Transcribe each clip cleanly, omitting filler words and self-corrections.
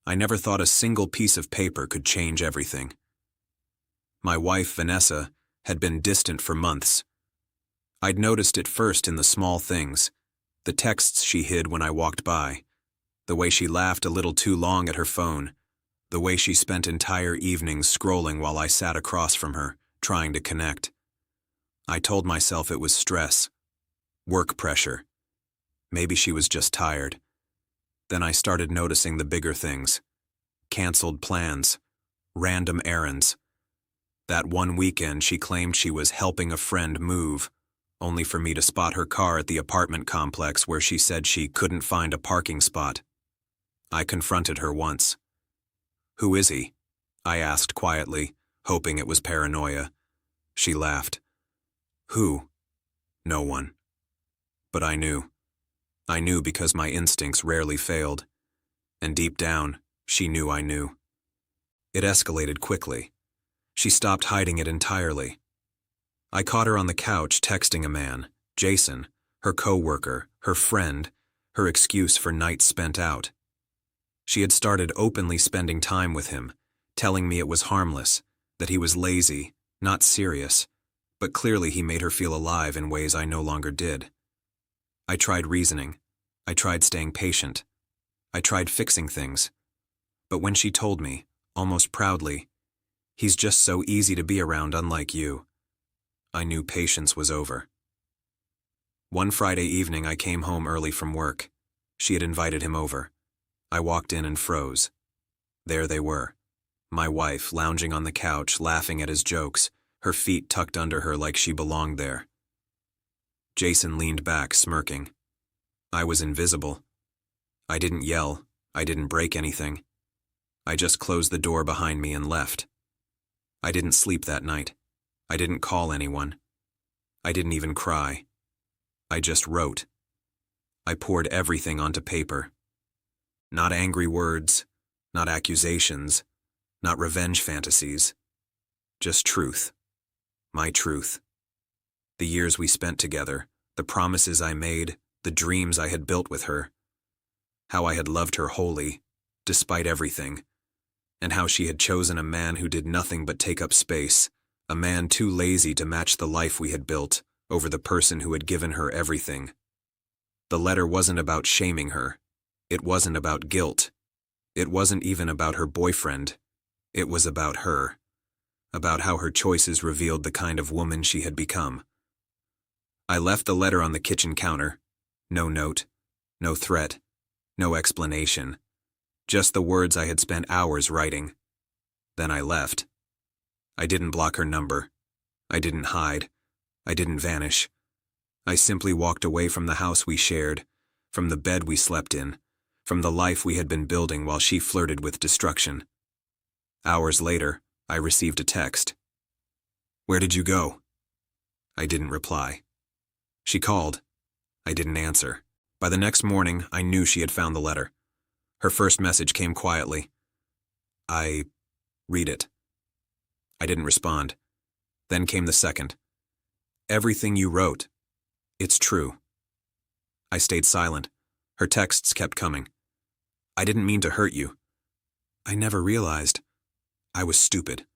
I never thought a single piece of paper could change everything. My wife, Vanessa, had been distant for months. I'd noticed it first in the small things, the texts she hid when I walked by, the way she laughed a little too long at her phone, the way she spent entire evenings scrolling while I sat across from her, trying to connect. I told myself it was stress, work pressure. Maybe she was just tired. Then I started noticing the bigger things. Canceled plans, random errands. That one weekend she claimed she was helping a friend move, only for me to spot her car at the apartment complex where she said she couldn't find a parking spot. I confronted her once. "Who is he?" I asked quietly, hoping it was paranoia. She laughed. "Who?" "No one." But I knew. I knew because my instincts rarely failed. And deep down, she knew I knew. It escalated quickly. She stopped hiding it entirely. I caught her on the couch texting a man, Jason, her co-worker, her friend, her excuse for nights spent out. She had started openly spending time with him, telling me it was harmless, that he was lazy, not serious, but clearly he made her feel alive in ways I no longer did. I tried reasoning. I tried staying patient. I tried fixing things. But when she told me, almost proudly, "He's just so easy to be around, unlike you," I knew patience was over. One Friday evening I came home early from work. She had invited him over. I walked in and froze. There they were. My wife lounging on the couch, laughing at his jokes, her feet tucked under her like she belonged there. Jason leaned back, smirking. I was invisible. I didn't yell. I didn't break anything. I just closed the door behind me and left. I didn't sleep that night. I didn't call anyone. I didn't even cry. I just wrote. I poured everything onto paper. Not angry words, not accusations, not revenge fantasies. Just truth. My truth. The years we spent together, the promises I made, the dreams I had built with her. How I had loved her wholly, despite everything. And how she had chosen a man who did nothing but take up space, a man too lazy to match the life we had built, over the person who had given her everything. The letter wasn't about shaming her. It wasn't about guilt. It wasn't even about her boyfriend. It was about her. About how her choices revealed the kind of woman she had become. I left the letter on the kitchen counter. No note, no threat, no explanation. Just the words I had spent hours writing. Then I left. I didn't block her number. I didn't hide. I didn't vanish. I simply walked away from the house we shared, from the bed we slept in, from the life we had been building while she flirted with destruction. Hours later, I received a text. "Where did you go?" I didn't reply. She called. I didn't answer. By the next morning, I knew she had found the letter. Her first message came quietly. Read it. I didn't respond. Then came the second. "Everything you wrote. It's true." I stayed silent. Her texts kept coming. "I didn't mean to hurt you. I never realized. I was stupid."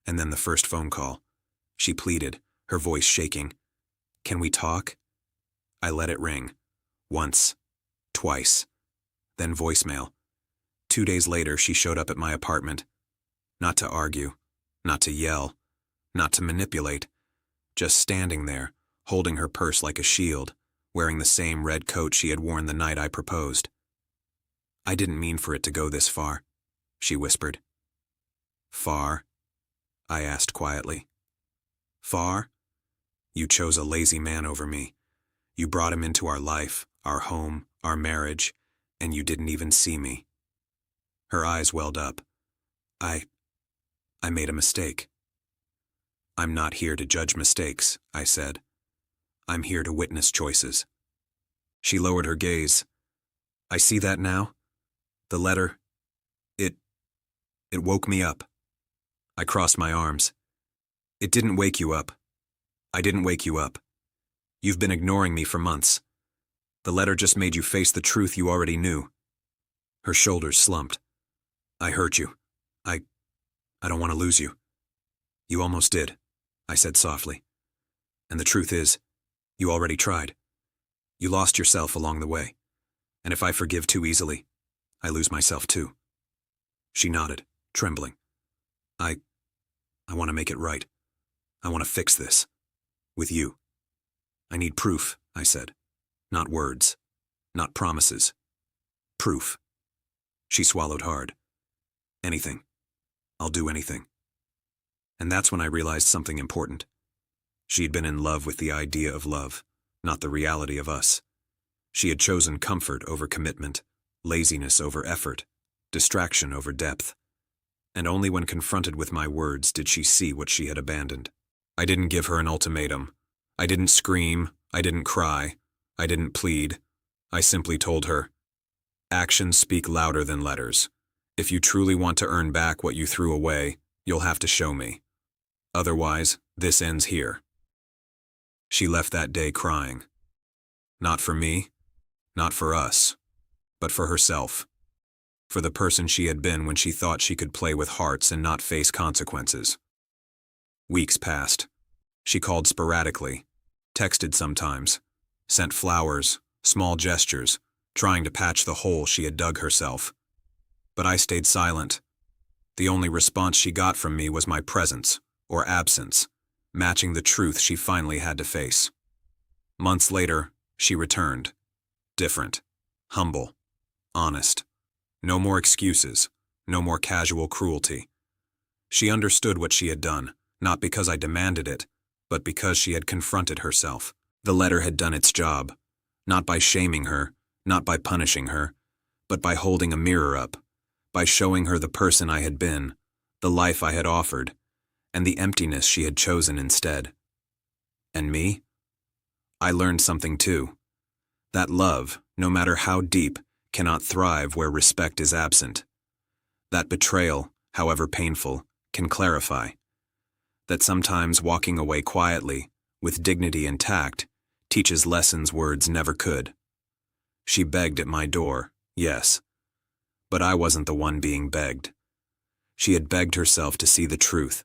And then the first phone call. She pleaded, her voice shaking. "Can we talk?" I let it ring. Once. Twice. Then voicemail. 2 days later, she showed up at my apartment. Not to argue. Not to yell. Not to manipulate. Just standing there, holding her purse like a shield, wearing the same red coat she had worn the night I proposed. "I didn't mean for it to go this far," she whispered. "Far?" I asked quietly. "Far? You chose a lazy man over me. You brought him into our life, our home, our marriage, and you didn't even see me." Her eyes welled up. I made a mistake." "I'm not here to judge mistakes," I said. "I'm here to witness choices." She lowered her gaze. "I see that now? The letter, it woke me up." I crossed my arms. "It didn't wake you up. I didn't wake you up. You've been ignoring me for months. The letter just made you face the truth you already knew." Her shoulders slumped. I hurt you. I don't want to lose you. You almost did, I said softly. And the truth is, you already tried. You lost yourself along the way. And if I forgive too easily, I lose myself too. She nodded, trembling. I want to make it right. I want to fix this. With you. I need proof, I said. Not words. Not promises. Proof. She swallowed hard. Anything. I'll do anything. And that's when I realized something important. She'd been in love with the idea of love, not the reality of us. She had chosen comfort over commitment, laziness over effort, distraction over depth. And only when confronted with my words did she see what she had abandoned. I didn't give her an ultimatum. I didn't scream. I didn't cry. I didn't plead. I simply told her, actions speak louder than letters. If you truly want to earn back what you threw away, you'll have to show me. Otherwise, this ends here. She left that day crying. Not for me, not for us, but for herself. For the person she had been when she thought she could play with hearts and not face consequences. Weeks passed. She called sporadically, texted sometimes, sent flowers, small gestures, trying to patch the hole she had dug herself. But I stayed silent. The only response she got from me was my presence, or absence, matching the truth she finally had to face. Months later, she returned. Different. Humble. Honest. No more excuses. No more casual cruelty. She understood what she had done, not because I demanded it, but because she had confronted herself. The letter had done its job, not by shaming her, not by punishing her, but by holding a mirror up, by showing her the person I had been, the life I had offered, and the emptiness she had chosen instead. And me? I learned something too. That love, no matter how deep, cannot thrive where respect is absent. That betrayal, however painful, can clarify. That sometimes walking away quietly, with dignity intact, teaches lessons words never could. She begged at my door, yes. But I wasn't the one being begged. She had begged herself to see the truth.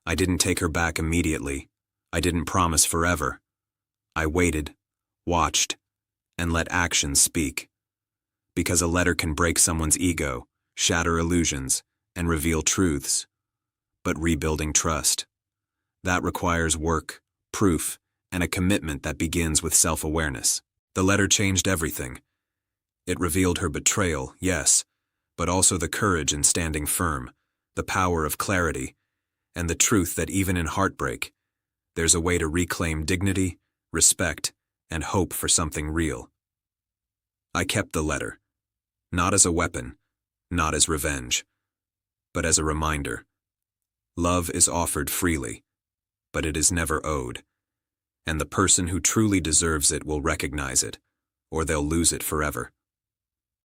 I didn't take her back immediately. I didn't promise forever. I waited, watched, and let actions speak. Because a letter can break someone's ego, shatter illusions, and reveal truths. But rebuilding trust, that requires work, proof, and a commitment that begins with self-awareness. The letter changed everything. It revealed her betrayal, yes, but also the courage in standing firm, the power of clarity, and the truth that even in heartbreak, there's a way to reclaim dignity, respect, and hope for something real. I kept the letter, not as a weapon, not as revenge, but as a reminder. Love is offered freely, but it is never owed, and the person who truly deserves it will recognize it, or they'll lose it forever.